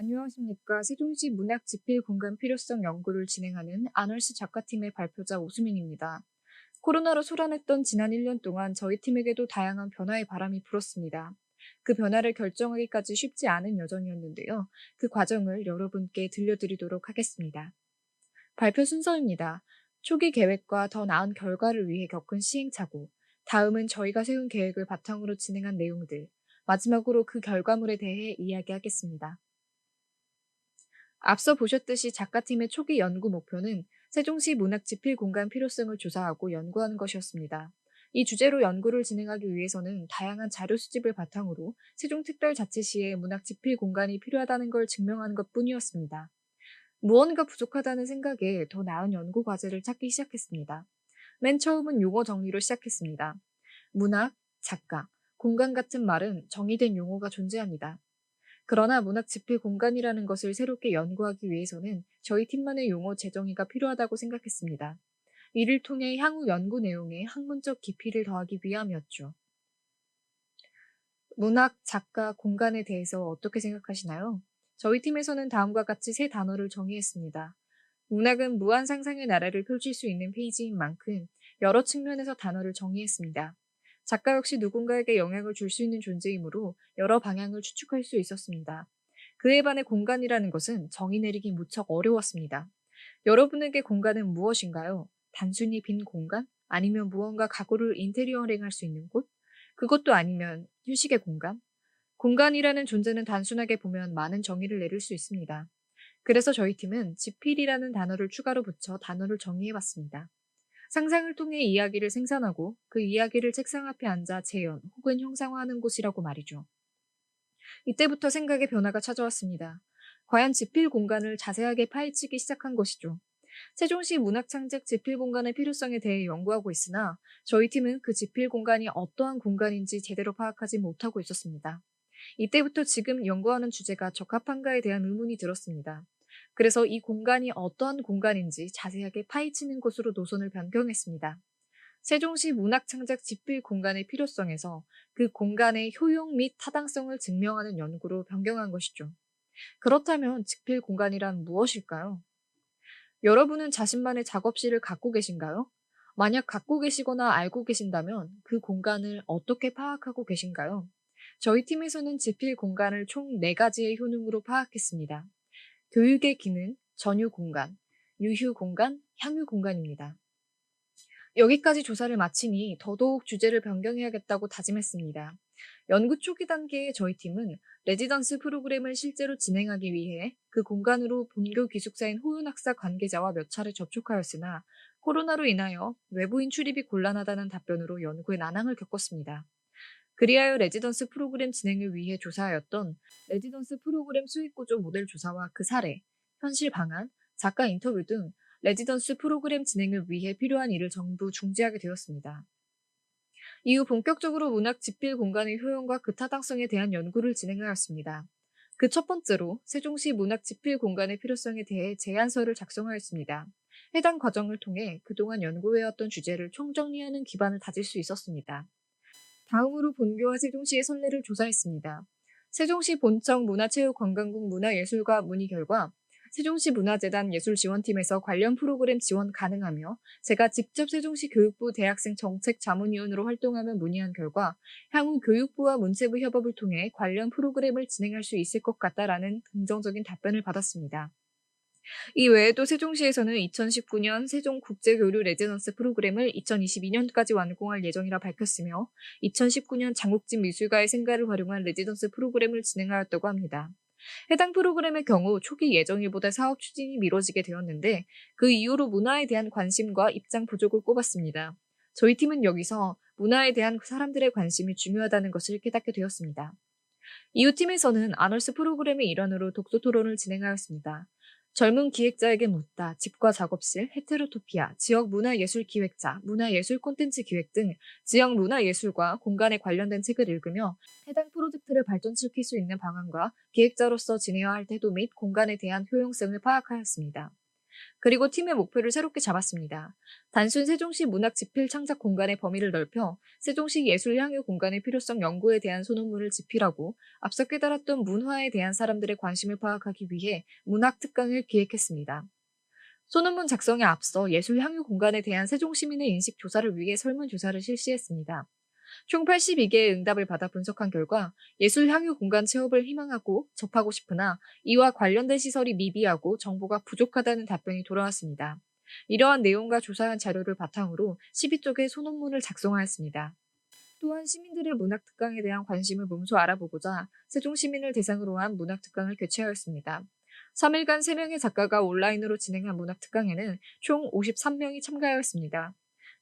안녕하십니까. 세종시 문학 집필 공간 필요성 연구를 진행하는 아널스 작가팀의 발표자 오수민입니다. 코로나로 소란했던 지난 1년 동안 저희 팀에게도 다양한 변화의 바람이 불었습니다. 그 변화를 결정하기까지 쉽지 않은 여정이었는데요. 그 과정을 여러분께 들려드리도록 하겠습니다. 발표 순서입니다. 초기 계획과 더 나은 결과를 위해 겪은 시행착오, 다음은 저희가 세운 계획을 바탕으로 진행한 내용들, 마지막으로 그 결과물에 대해 이야기하겠습니다. 앞서 보셨듯이 작가팀의 초기 연구 목표는 세종시 문학 집필 공간 필요성을 조사하고 연구하는 것이었습니다. 이 주제로 연구를 진행하기 위해서는 다양한 자료 수집을 바탕으로 세종특별자치시에 문학 집필 공간이 필요하다는 걸 증명하는 것뿐이었습니다. 무언가 부족하다는 생각에 더 나은 연구 과제를 찾기 시작했습니다. 맨 처음은 용어 정리로 시작했습니다. 문학, 작가, 공간 같은 말은 정의된 용어가 존재합니다. 그러나 문학 집필 공간이라는 것을 새롭게 연구하기 위해서는 저희 팀만의 용어 재정의가 필요하다고 생각했습니다. 이를 통해 향후 연구 내용에 학문적 깊이를 더하기 위함이었죠. 문학, 작가, 공간에 대해서 어떻게 생각하시나요? 저희 팀에서는 다음과 같이 세 단어를 정의했습니다. 문학은 무한 상상의 나래를 펼칠 수 있는 페이지인 만큼 여러 측면에서 단어를 정의했습니다. 작가 역시 누군가에게 영향을 줄 수 있는 존재이므로 여러 방향을 추측할 수 있었습니다. 그에 반해 공간이라는 것은 정의 내리기 무척 어려웠습니다. 여러분에게 공간은 무엇인가요? 단순히 빈 공간? 아니면 무언가 가구를 인테리어링 할 수 있는 곳? 그것도 아니면 휴식의 공간? 공간이라는 존재는 단순하게 보면 많은 정의를 내릴 수 있습니다. 그래서 저희 팀은 지필이라는 단어를 추가로 붙여 단어를 정의해봤습니다. 상상을 통해 이야기를 생산하고 그 이야기를 책상 앞에 앉아 재현 혹은 형상화하는 곳이라고 말이죠. 이때부터 생각의 변화가 찾아왔습니다. 과연 지필 공간을 자세하게 파헤치기 시작한 것이죠. 세종시 문학창작 지필 공간의 필요성에 대해 연구하고 있으나 저희 팀은 그 지필 공간이 어떠한 공간인지 제대로 파악하지 못하고 있었습니다. 이때부터 지금 연구하는 주제가 적합한가에 대한 의문이 들었습니다. 그래서 이 공간이 어떠한 공간인지 자세하게 파헤치는 곳으로 노선을 변경했습니다. 세종시 문학창작 집필 공간의 필요성에서 그 공간의 효용 및 타당성을 증명하는 연구로 변경한 것이죠. 그렇다면 집필 공간이란 무엇일까요? 여러분은 자신만의 작업실을 갖고 계신가요? 만약 갖고 계시거나 알고 계신다면 그 공간을 어떻게 파악하고 계신가요? 저희 팀에서는 지필 공간을 총 4가지의 효능으로 파악했습니다. 교육의 기능, 전유 공간, 유휴 공간, 향유 공간입니다. 여기까지 조사를 마치니 더더욱 주제를 변경해야겠다고 다짐했습니다. 연구 초기 단계의 저희 팀은 레지던스 프로그램을 실제로 진행하기 위해 그 공간으로 본교 기숙사인 호윤학사 관계자와 몇 차례 접촉하였으나 코로나로 인하여 외부인 출입이 곤란하다는 답변으로 연구에 난항을 겪었습니다. 그리하여 레지던스 프로그램 진행을 위해 조사하였던 레지던스 프로그램 수익구조 모델 조사와 그 사례, 현실 방안, 작가 인터뷰 등 레지던스 프로그램 진행을 위해 필요한 일을 전부 중지하게 되었습니다. 이후 본격적으로 문학 집필 공간의 효용과 그 타당성에 대한 연구를 진행하였습니다. 그 첫 번째로 세종시 문학 집필 공간의 필요성에 대해 제안서를 작성하였습니다. 해당 과정을 통해 그동안 연구해왔던 주제를 총정리하는 기반을 다질 수 있었습니다. 다음으로 본교와 세종시의 선례를 조사했습니다. 세종시 본청 문화체육관광국 문화예술과 문의 결과 세종시 문화재단 예술지원팀에서 관련 프로그램 지원 가능하며 제가 직접 세종시 교육부 대학생 정책자문위원으로 활동하며 문의한 결과 향후 교육부와 문체부 협업을 통해 관련 프로그램을 진행할 수 있을 것 같다라는 긍정적인 답변을 받았습니다. 이 외에도 세종시에서는 2019년 세종국제교류 레지던스 프로그램을 2022년까지 완공할 예정이라 밝혔으며 2019년 장국진 미술가의 생가를 활용한 레지던스 프로그램을 진행하였다고 합니다. 해당 프로그램의 경우 초기 예정일보다 사업 추진이 미뤄지게 되었는데 그 이후로 문화에 대한 관심과 입장 부족을 꼽았습니다. 저희 팀은 여기서 문화에 대한 사람들의 관심이 중요하다는 것을 깨닫게 되었습니다. 이후 팀에서는 아널스 프로그램의 일환으로 독서 토론을 진행하였습니다. 젊은 기획자에게 묻다, 집과 작업실, 헤테로토피아, 지역 문화예술 기획자, 문화예술 콘텐츠 기획 등 지역 문화예술과 공간에 관련된 책을 읽으며 해당 프로젝트를 발전시킬 수 있는 방안과 기획자로서 지내야 할 태도 및 공간에 대한 효용성을 파악하였습니다. 그리고 팀의 목표를 새롭게 잡았습니다. 단순 세종시 문학 집필 창작 공간의 범위를 넓혀 세종시 예술 향유 공간의 필요성 연구에 대한 소논문을 집필하고 앞서 깨달았던 문화에 대한 사람들의 관심을 파악하기 위해 문학 특강을 기획했습니다. 소논문 작성에 앞서 예술 향유 공간에 대한 세종시민의 인식 조사를 위해 설문조사를 실시했습니다. 총 82개의 응답을 받아 분석한 결과 예술 향유 공간 체험을 희망하고 접하고 싶으나 이와 관련된 시설이 미비하고 정보가 부족하다는 답변이 돌아왔습니다. 이러한 내용과 조사한 자료를 바탕으로 12쪽의 소논문을 작성하였습니다. 또한 시민들의 문학 특강에 대한 관심을 몸소 알아보고자 세종 시민을 대상으로 한 문학 특강을 개최하였습니다. 3일간 3명의 작가가 온라인으로 진행한 문학 특강에는 총 53명이 참가하였습니다.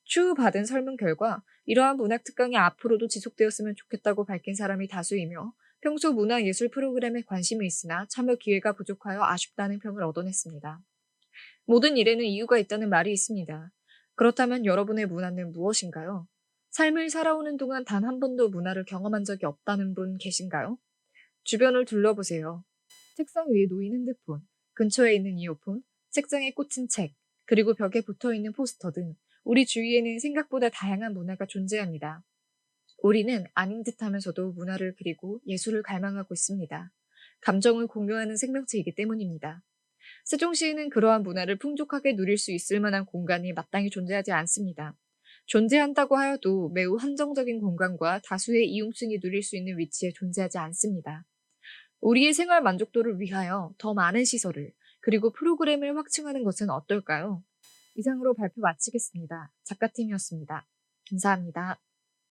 추후 받은 설문 결과 이러한 문학 특강이 앞으로도 지속되었으면 좋겠다고 밝힌 사람이 다수이며 평소 문화예술 프로그램에 관심이 있으나 참여 기회가 부족하여 아쉽다는 평을 얻어냈습니다. 모든 일에는 이유가 있다는 말이 있습니다. 그렇다면 여러분의 문화는 무엇인가요? 삶을 살아오는 동안 단 한 번도 문화를 경험한 적이 없다는 분 계신가요? 주변을 둘러보세요. 책상 위에 놓인 핸드폰, 근처에 있는 이어폰, 책장에 꽂힌 책, 그리고 벽에 붙어 있는 포스터 등 우리 주위에는 생각보다 다양한 문화가 존재합니다. 우리는 아닌 듯 하면서도 문화를 그리고 예술을 갈망하고 있습니다. 감정을 공유하는 생명체이기 때문입니다. 세종시에는 그러한 문화를 풍족하게 누릴 수 있을 만한 공간이 마땅히 존재하지 않습니다. 존재한다고 하여도 매우 한정적인 공간과 다수의 이용층이 누릴 수 있는 위치에 존재하지 않습니다. 우리의 생활 만족도를 위하여 더 많은 시설을 그리고 프로그램을 확충하는 것은 어떨까요? 이상으로 발표 마치겠습니다. 작가팀이었습니다. 감사합니다.